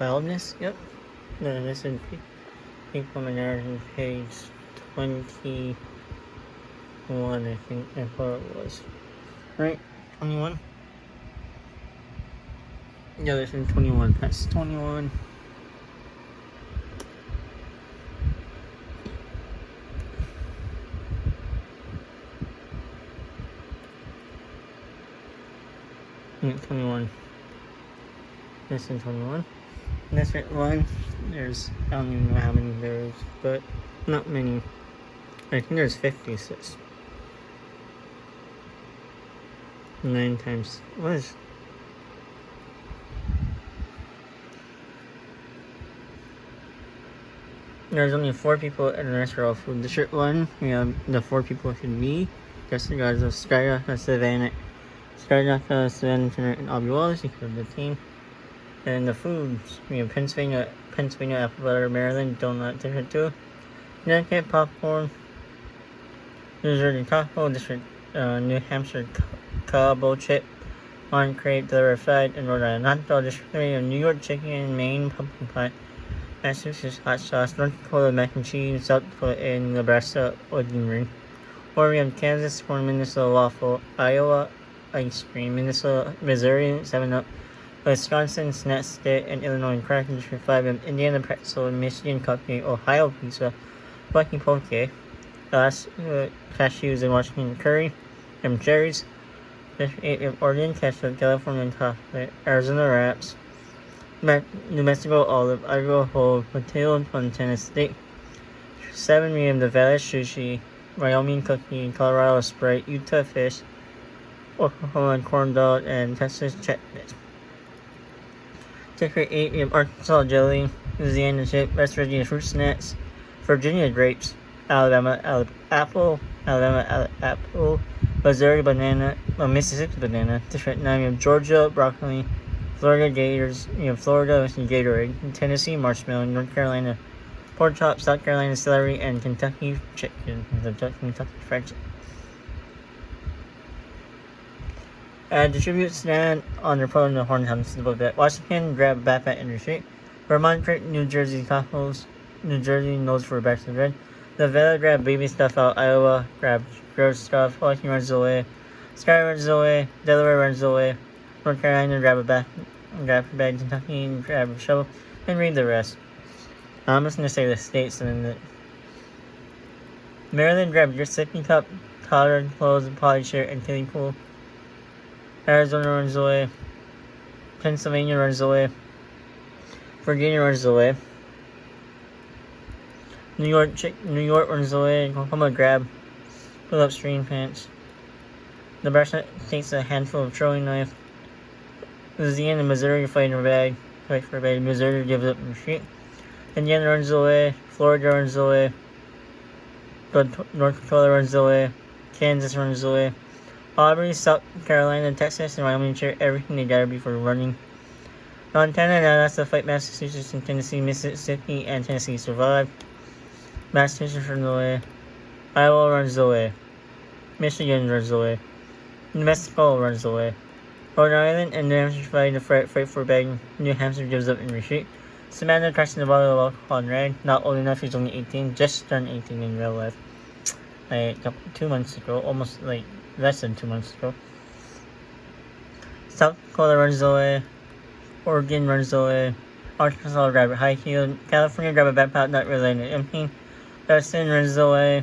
Wellness. Yep. No, this is people narrative page 21, I think I thought it was. Right? 21? Yeah, this is 21. That's 21. Yeah, 21. This is 21. This one, there's, I don't even know how many there is, but not many. I think there's 56. 9 times. What is. There's only 4 people in the restaurant food. The shirt one, we have the 4 people should be. Just the guys of Skyrock, Savannah, Skyrock, Savannah, and Aubrey Wallace, you could have the team. And the foods, we have Pennsylvania, apple butter, Maryland, donut, District 2, Connecticut, popcorn, New Jersey taco, District, New Hampshire, Cabo chip, on crepe, Delaware fried, and Rhode Island hot dog, District 3, New York chicken, Maine pumpkin pie, Massachusetts hot sauce, North Dakota mac and cheese, South Dakota, and Nebraska onion ring. Oregon, Kansas, corn, Minnesota waffle, Iowa ice cream, Minnesota, Missouri 7-Up, Wisconsin snack stick, and Illinois cracker, District 5, and Indiana pretzel, Michigan cupcake, Ohio pizza, Lucky poke, cashews, and Washington curry, and cherries. District 8 of Oregon ketchup, California chocolate, Arizona wraps, New Mexico olive, Idaho whole, potato, Montana steak. 7 we have the Valley sushi, Wyoming cookie, Colorado Sprite, Utah fish, Oklahoma corn dog, and Texas chutney. District 8 we have Arkansas jelly, Louisiana chip, West Virginia fruit snacks, Virginia grapes, Alabama apple, Missouri banana, Mississippi banana. District 9 we have Georgia broccoli, Florida gators, Florida Gatorade, Tennessee marshmallow, North Carolina pork chop, South Carolina celery, and Kentucky chicken, Kentucky fried chicken. Distribute stand on their pole in the horn house above that. Washington, grab backpack in your street. Vermont, New Jersey tacos. New Jersey knows for bags of red. Nevada, grab baby stuff out. Iowa, grab gross stuff. Washington runs away. Sky runs away. Delaware runs away. North Carolina, grab a bag. Kentucky, grab a shovel, and read the rest. I'm just gonna say the states and then Maryland, grab your sipping cup, collar, clothes, potty shirt, and kiddie pool. Arizona runs away. Pennsylvania runs away. Virginia runs away. New York runs away. Oklahoma, grab, pull up string pants. Nebraska takes a handful of throwing knife. Louisiana and Missouri fight for a bag. Missouri gives up in the street. Indiana runs away. Florida runs away. North Dakota runs away. Kansas runs away. Aubrey, South Carolina, Texas, and Wyoming share everything they gotta be for running. Montana and Alaska fight Massachusetts and Tennessee. Mississippi and Tennessee survive. Massachusetts runs away. Iowa runs away. Michigan runs away. New Mexico runs away. Rhode Island and New Hampshire fight for a bag. New Hampshire gives up in retreat. Savannah crashed in the bottle of alcohol and red. Not old enough, she's only 18. Just turned 18 in real life. 2 months ago. Almost less than 2 months ago. South Dakota runs away. Oregon runs away. Arkansas grab a high heel. California grab a backpack not related to empty. Dustin runs away.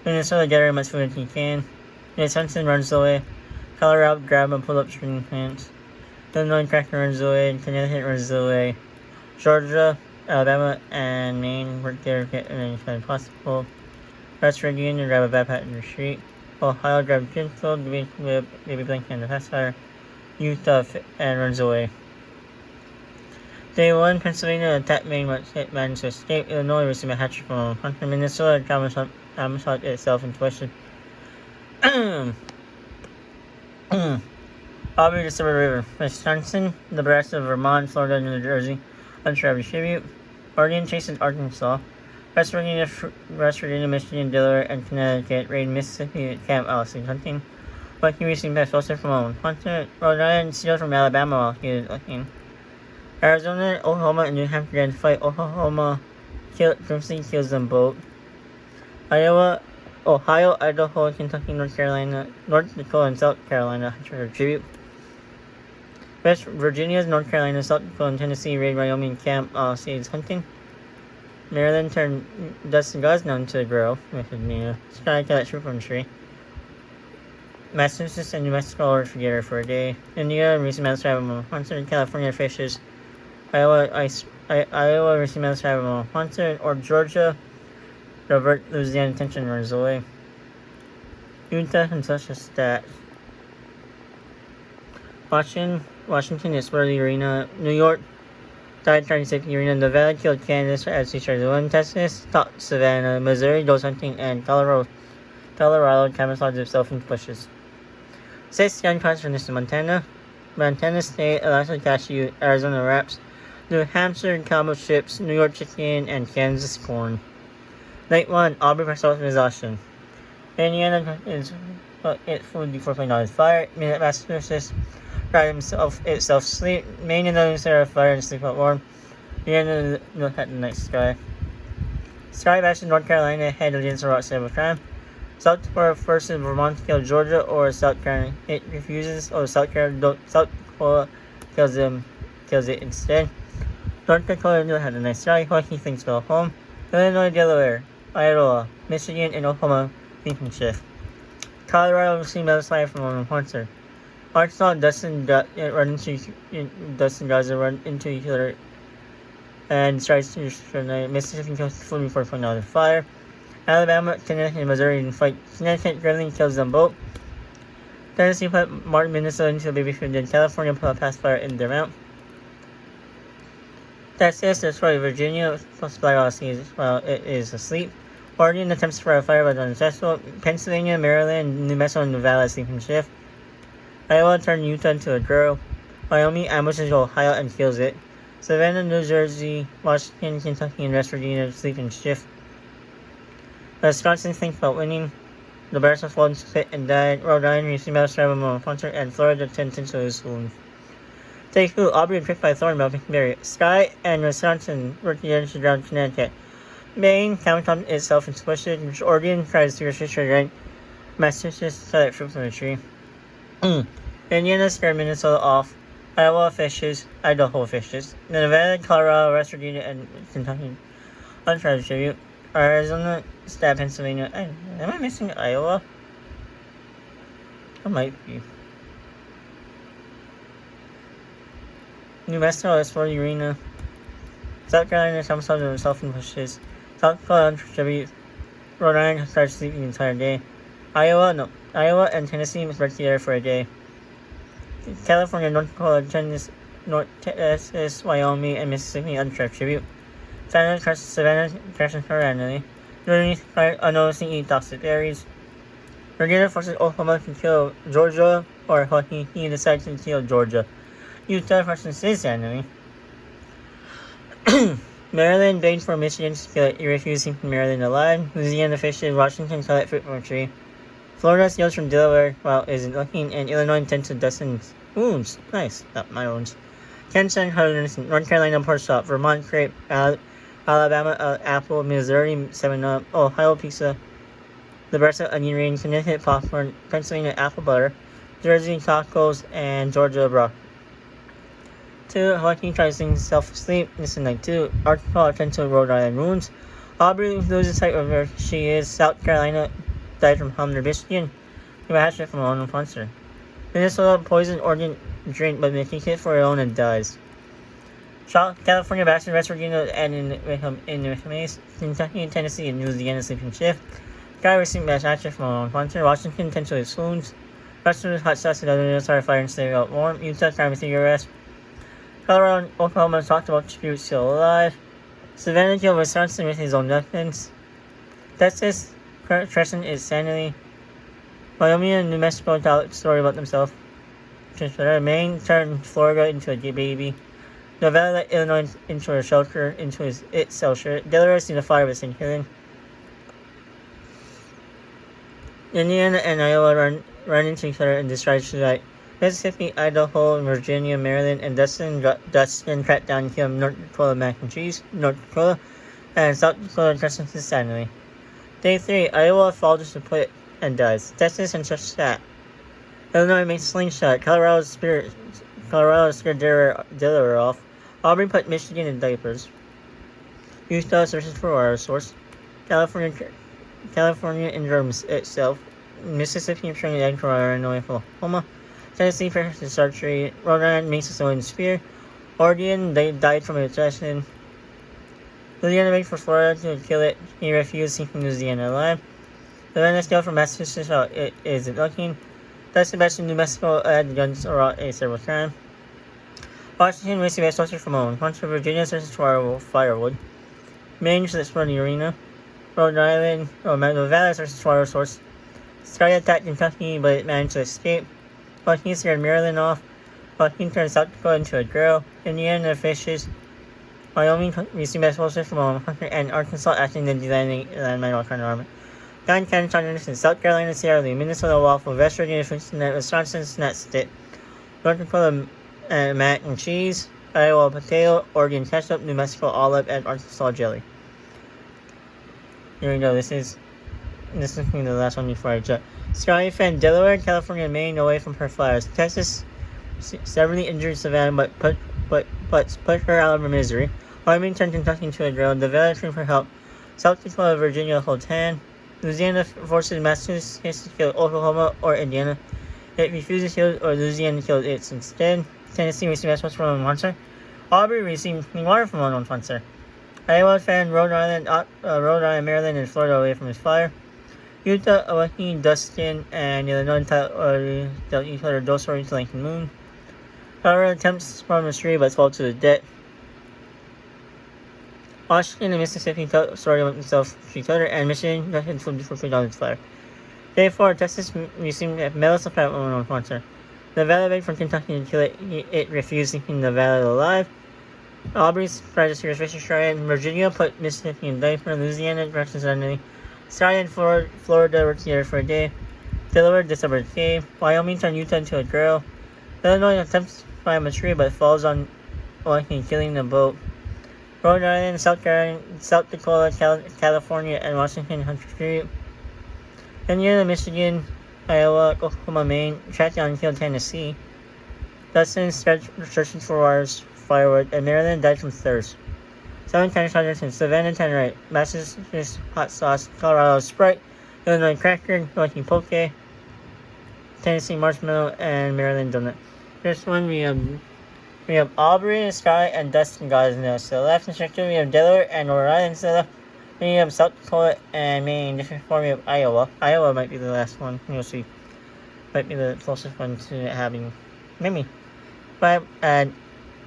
Minnesota gather as much food as you can. Wisconsin runs away. Colorado grab and pull up string pants. Illinois cracker runs away. Connecticut runs away. Georgia, Alabama, and Maine work there to get anything possible. West Virginia grab a backpack in the street. Ohio grab a pencil, baby blanket, and a pacifier. Utah and runs away. Day 1, Pennsylvania attack Maine managed to escape. Illinois received a hatchet from Hunter. Minnesota shot itself into question. Aubrey to Silver River. Wisconsin, Nebraska, Vermont, Florida, New Jersey. Unsure tribute. Oregon chases Arkansas. West Virginia, Michigan, Delaware, and Connecticut raid Mississippi Camp Allison hunting. Lucky received best also from Hunter. Rhode Island steals from Alabama while he is looking. Arizona, Oklahoma, and New Hampshire again fight. Oklahoma kills them both. Iowa, Ohio, Idaho, Kentucky, North Carolina, North Dakota, and South Carolina tribute. West Virginia, North Carolina, South Dakota, and Tennessee raid Wyoming camp seeds hunting. Maryland turned Dustin Gosnow into a girl with Mia. Sky cat fruit from tree. Massachusetts and New Mexico are together for a day. India recent mouse travel monster. California fishes. Iowa recent mouse travel monster. Or Georgia, Robert Louisiana tension runs away. Utah and such a stat. Washington is Worthy Arena. New York died trying to save the arena. Nevada killed Kansas as she tried to win. Texas taught Savannah. Missouri goes hunting, and Colorado camouflaged itself in bushes. 6 gun cars from this Montana. Montana State, Alaska Cashew, Arizona Wraps, New Hampshire Combo Chips, New York Chicken, and Kansas Corn. Night 1, Aubrey for self-exhaustion. Indiana is food before playing on his fire. Massachusetts cried itself sleep. Maine and others are fire and sleep out warm. Indiana look at the night sky. Sky bashed in North Carolina head against a rock cybercrime. South Dakota versus Vermont kills Georgia or South Carolina. It refuses or South Dakota kills it instead. North Dakota had a nice sky. Hockey things fell home. Illinois, Delaware, Iowa, Michigan, and Oklahoma thinking shift. Colorado received metal slide from one monster. Arkansas, Dustin Gaza run into each other and starts to destroy. Mississippi kills 44 point out of fire. Alabama, Connecticut, and Missouri in fight. Connecticut grimly kills them both. Tennessee put Martin, Minnesota into a baby food, and California put a pacifier in their mount. Texas destroyed Virginia plus Black Odyssey while it is asleep. Oregon attempts to fire a fire but unsuccessful. Pennsylvania, Maryland, New Mexico, and Nevada sleeping shift. Iowa turned Utah into a girl. Wyoming ambushes Ohio and kills it. Savannah, New Jersey, Washington, Kentucky, and West Virginia sleeping shift. Wisconsin thinks about winning. Nebraska falls fit and died. Rhode Island received mouse travel concert, and Florida tends into his wound. Take who? Aubrey picked by Thorn Melvin Berry. Sky and Wisconsin work together to drown Connecticut. Maine counted itself into bushes, which Oregon tries to restrict her right. Massachusetts cut it fruit from a tree. Indiana scared Minnesota off. Iowa fishes. Idaho fishes. Nevada, Colorado, West Virginia, and Kentucky untroubled tribute. Arizona stabbed Pennsylvania. Am I missing Iowa? I might be. New Mexico is for the arena. South Carolina comes out of himself and pushes. South Dakota tribute. Rhode Island starts sleeping the entire day. Iowa and Tennessee must work together for a day. California, North Dakota, Texas, Wyoming, and Mississippi untrapped tribute. Savannah crashes randomly. Underneath unnoticing eat toxic berries. Virginia forces Oklahoma to kill Georgia, or he decides to kill Georgia. Utah forces his enemy. Maryland begged for Michigan to kill it, refusing from Maryland alive. Louisiana fishes. Washington cut it fruit from a tree. Florida steals from Delaware while it isn't looking, and Illinois intends to Dustin's wounds. Nice, not my wounds. Kansas and North Carolina pork chop. Vermont crepe. Alabama apple. Missouri 7-Up. Ohio pizza. Nebraska onion ring. Connecticut popcorn. Pennsylvania apple butter. Jersey tacos, and Georgia broccoli. 2. Hawaii tries to self-sleep. This is night 2. Arkansas attends to Rhode Island wounds. Aubrey loses sight of where she is. South Carolina died from Humner, Michigan. He hatched it from a lone monster. Minnesota poisoned Oregon drink but makes it for her own and dies. California bashed West Virginia and in Mace. Kentucky, Tennessee, and Louisiana sleeping shift. Guy received mass action from a lone monster. Washington tends to its wounds. Western hot sauce and other started fire and stay out warm. Utah crime with your arrest. Colorado and Oklahoma talked about tribute still alive. Savannah killed Wisconsin with his own weapons. Texas Crescent is sanity. Wyoming and New Mexico tell a story about themselves. Maine turned Florida into a baby. Nevada let Illinois into a shelter, into its shelter. Delaware seen a fire with St. Helen. Indiana and Iowa run into each other and destroy the light. Mississippi, Idaho, Virginia, Maryland, and Dustin tracked down and killed North Dakota mac and cheese, North Dakota, and South Dakota Texas silently. Day 3, Iowa falls to put and dies. Texas and Shot. Illinois makes slingshot. Colorado scared Delaware off. Auburn put Michigan in diapers. Utah searches for water source. California injures itself. Mississippi turning egg for Illinois for Oklahoma. Tennessee practices archery. Rhode Island makes its own spear. Oregon, they died from a recession. Louisiana begged for Florida to kill it. He refused, keeping Louisiana alive. The Venezuela from Massachusetts it is looking. That's the best in New Mexico the guns are a several times. Washington receives resources from home. Once Virginia searches for firewood. Maine searches for the arena. Rhode Island, Nevada searches for a source. Sky attacked Kentucky, but it managed to escape. Joaquin scared Maryland off. Joaquin turned South Dakota into a girl. Indiana fishes. Wyoming received explosives from Hunter and Arkansas acting the designing landmine all kind of armor. Don Canton South Carolina, Sierra Leone, Minnesota waffle, West Virginia Wisconsin snack stick, North Dakota mac and cheese, Iowa potato, Oregon ketchup, New Mexico olive, and Arkansas jelly. Here we go. This is the last one before I jump. Sky fan Delaware, California, Maine away from her fires. Texas severely injured Savannah, but put her out of her misery. Wyoming turned Kentucky into a girl. Nevada screamed for help. South Dakota, Virginia hold hand. Louisiana forces Massachusetts to kill Oklahoma or Indiana. It refuses to kill or Louisiana killed it instead. Tennessee received response from one sponsor. Aubrey received clean water from one sponsor. Iowa fan Rhode Island, Maryland, and Florida away from his fire. Utah, Joaquin, Dustin, and Illinois dealt each other dose stories to Lincoln Moon. Colorado attempts to storm the tree but fall to the debt. Washington and Mississippi story among themselves to each other, and Michigan got influenced for putting on its fire. Day 4, Texas received a medal supply from one sponsor. Nevada begged from Kentucky to kill it. It refused, keeping Nevada alive. Aubrey's tried to serious racial triad. Virginia put Mississippi in diaper. Louisiana corrections suddenly. Sky and Florida were together for a day. Delaware discovered a cave. Wyoming turned Utah into a girl. Illinois attempts to climb a tree but falls on Joaquin, killing the boat. Rhode Island, South Dakota, California, and Washington Hunter Street. Indiana, Michigan, Iowa, Oklahoma, Maine, tracked down and killed Tennessee. Dustin searching for wires, firewood, and Maryland died from thirst. 7 Tennis Henderson, Savannah Tenerife, Massachusetts Hot Sauce, Colorado Sprite, Illinois Cracker, Joaquin Poke, Tennessee Marshmallow, and Maryland Donut. This one we have Aubrey, Sky, and Dustin guys in the left instructor. We have Delaware and Rhode Island to the left. Then you have South Dakota and Maine. Different form, we have Iowa. Iowa might be the last one. You'll see. Might be the closest one to having maybe. But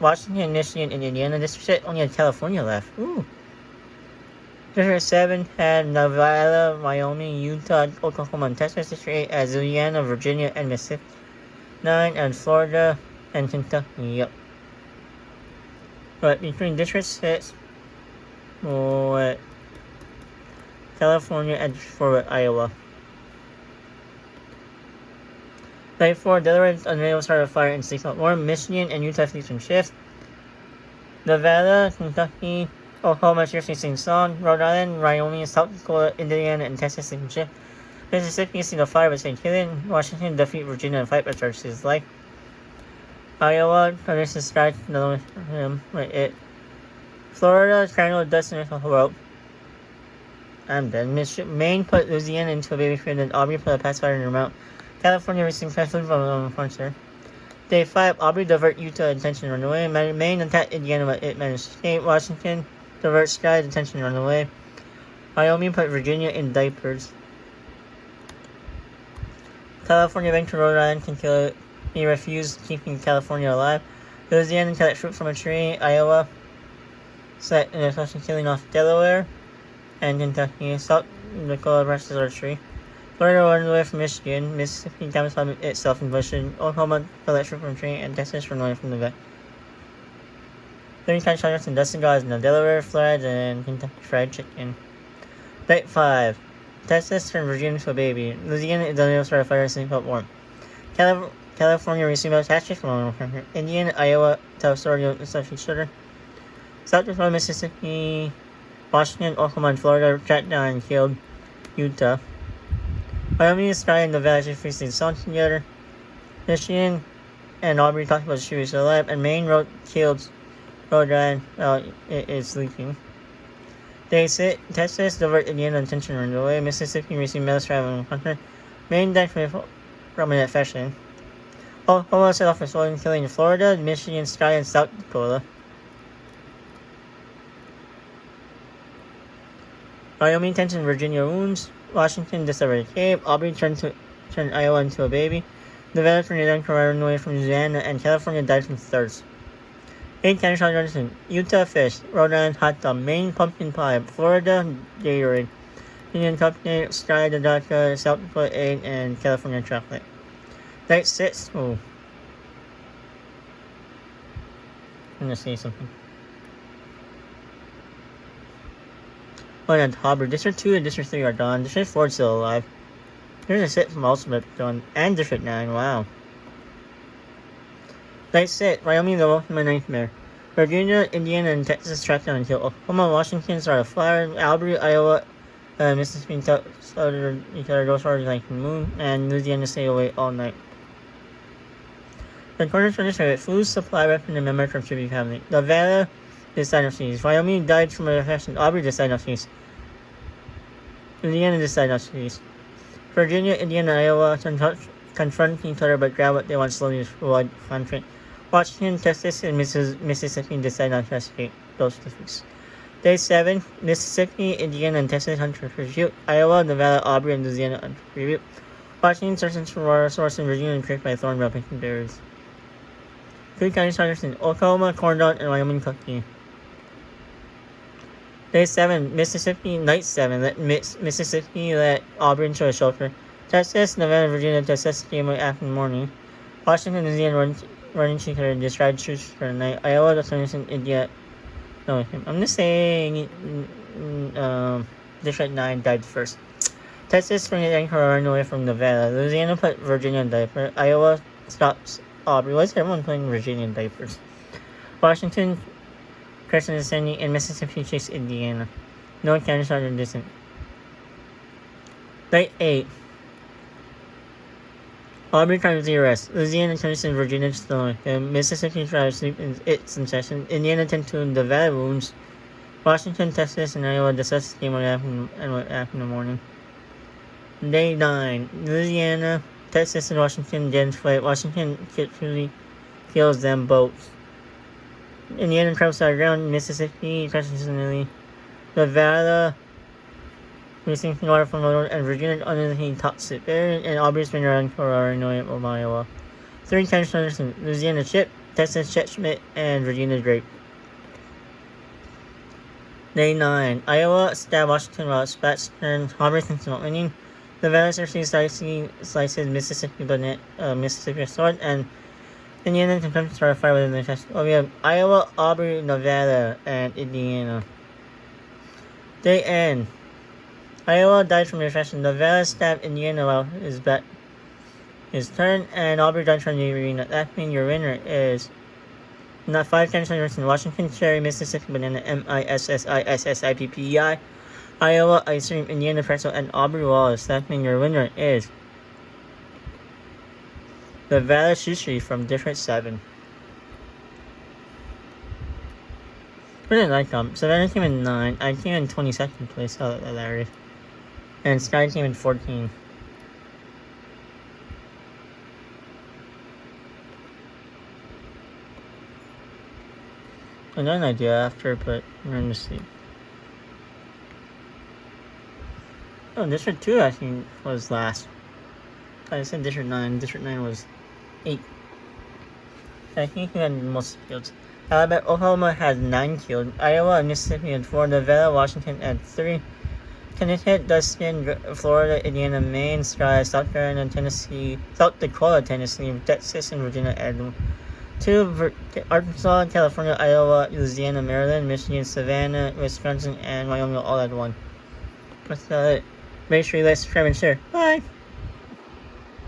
Washington, Michigan, and Indiana. District only had California left. Ooh. District 7 had Nevada, Wyoming, Utah, Oklahoma, and Texas. District 8 had Louisiana, Virginia, and Mississippi. 9 and Florida and Kentucky. Yep. But between District 6, California and for Iowa. Day 4, Delaware unable to start a fire in 6 more. Michigan and Utah fleets from shift. Nevada, Kentucky, Oklahoma, seriously sing song. Rhode Island, Wyoming, South Dakota, Indiana, and Texas from shift. Mississippi sing a fire but stay killing. Washington defeat Virginia and fight but charge his life. Iowa, Congress strike another it. Florida, Colonel Dustin rope. I'm dead. Maine put Louisiana into a baby food, and Aubrey put a pacifier in her mouth. California received fresh food from a sponsor. Day 5, Aubrey divert Utah attention run away. Maine attacked Indiana, but it managed to escape. Washington divert Sky attention run away. Wyoming put Virginia in diapers. California begged to Rhode Island can kill it. He refused, keeping California alive. Louisiana cut fruit from a tree. Iowa set an exception killing off Delaware and Kentucky. South Dakota versus our tree. Florida run away from Michigan. Mississippi damaged itself in bushes. Oklahoma cut fruit from a tree, and Texas run away from the vet. 30 times Chargers and Dustin guys in Delaware, Florida, and Kentucky Fried Chicken. Day 5. Texas turned Virginia into a baby. Louisiana is unable to start a fire and sleep up warm. California received no taxes from Indiana, Iowa, tell story of such each other. South Dakota, Mississippi, Washington, Oklahoma, and Florida tracked down and killed Utah. Wyoming, Sky, and Nevada facing song together. Michigan and Aubrey talked about she was alive, and Maine wrote killed Rhode Island while it is sleeping. Day 6, Texas, diverted Indiana attention runs away. Mississippi received medals traveling hunter. Maine died from an infection. Oklahoma set off a swollen killing in Florida, Michigan, Sky, and South Dakota. Wyoming tension Virginia wounds. Washington discovered a cave. Aubrey turned Iowa into a baby. Nevada tornado ran away from Louisiana, and California died from thirst. 8 county shot Johnson. Utah fish. Rhode Island hot dog. Maine pumpkin pie. Florida Gatorade. Union cupcake. Sky Dakota. South Dakota egg, and California chocolate. Night 6. Oh. I'm gonna say something. One and Hobber. District 2 and District 3 are done. District 4 is still alive. Here's a sit from Ultimate done. And District 9. Wow. Night 6. Wyoming, the Ultimate Nightmare. Virginia, Indiana, and Texas tracked down until Oklahoma, Washington started a fire. Albury, Iowa, Mississippi started each other. Those started like the moon. And Louisiana stayed away all night. The corners finished with food supply weapon and memory from Chibi family. Nevada decided to seize. Wyoming died from a infection. Aubrey decided to seize. Indiana decided not to seize. Virginia, Indiana, Iowa confront each other but grab what they want slowly to avoid conflict. Washington, Texas, and Mississippi decided not to escape those defeats. Day 7, Mississippi, Indiana, and Texas hunt for tribute. Iowa, Nevada, Aubrey, and Louisiana hunt for tribute. Washington searches for a source in Virginia and tricked by thornbill picking berries. 3 county starters in Oklahoma, corn dog, and Wyoming cookie. Day 7, Mississippi, Night 7, Mississippi let Aubrey into a shelter. Texas, Nevada, Virginia, Texas came after the morning. Washington, Louisiana running together and described truth for the night. Iowa, the Clemson, India. No, I'm just saying District 9 died first. Texas ran away from Nevada. Louisiana put Virginia in diaper. Iowa stops Aubrey. Why is everyone putting Virginia in diapers? Washington, Crescent Sandy, and Mississippi chased Indiana. No counties are distant. Night 8. Aubrey comes to the arrest. Louisiana turns to Virginia still. Mississippi tries to sleep in its session. Indiana tend to Nevada wounds. Washington, Texas, and Iowa discuss the game what happened in the morning. Day 9. Louisiana, Texas, and Washington then fight. Washington kills them both. Indiana traps out ground. Mississippi crashes in Nevada receiving water from the Lord, and Virginia under the heat tops it there, and Aubrey's been around for Illinois or Iowa. 3 county starters in Louisiana Chip, Texas Chet Schmidt, and Virginia Drake. Day 9. Iowa stab Washington while Spats turns Aubrey thinks about winning. Nevada seriously slices Mississippi Mississippi sword, and Indiana can start a fire within the chest. Oh, we have Iowa, Aubrey, Nevada, and Indiana. Day end. Iowa died from infection. Nevada stabbed Indiana while his turn, and Aubrey died from the arena. That means your winner is not 5 counties in Washington, Cherry, Mississippi, Banana, Mississippi, Iowa, Ice Cream, Indiana Pretzel, and Aubrey Wallace. That means your winner is Nevada Sushi from District 7. What did I come? Savannah came in 9. I came in 22nd place. Oh, hilarious. And Sky came in 14. I got an idea after, but we're going to see. Oh, District 2 I think was last. I said District 9. District 9 was 8. I think we had most fields. Alabama, Oklahoma had 9 killed. Iowa and Mississippi and Florida, Nevada, Washington had 3. Connecticut, Dustin, Florida, Indiana, Maine, Sky, South Carolina, Tennessee, South Dakota, Tennessee, Texas, and Virginia added 2. Arkansas, California, Iowa, Louisiana, Maryland, Michigan, Savannah, Wisconsin, and Wyoming all had 1. That's it. Make sure you like, subscribe, and share. Bye!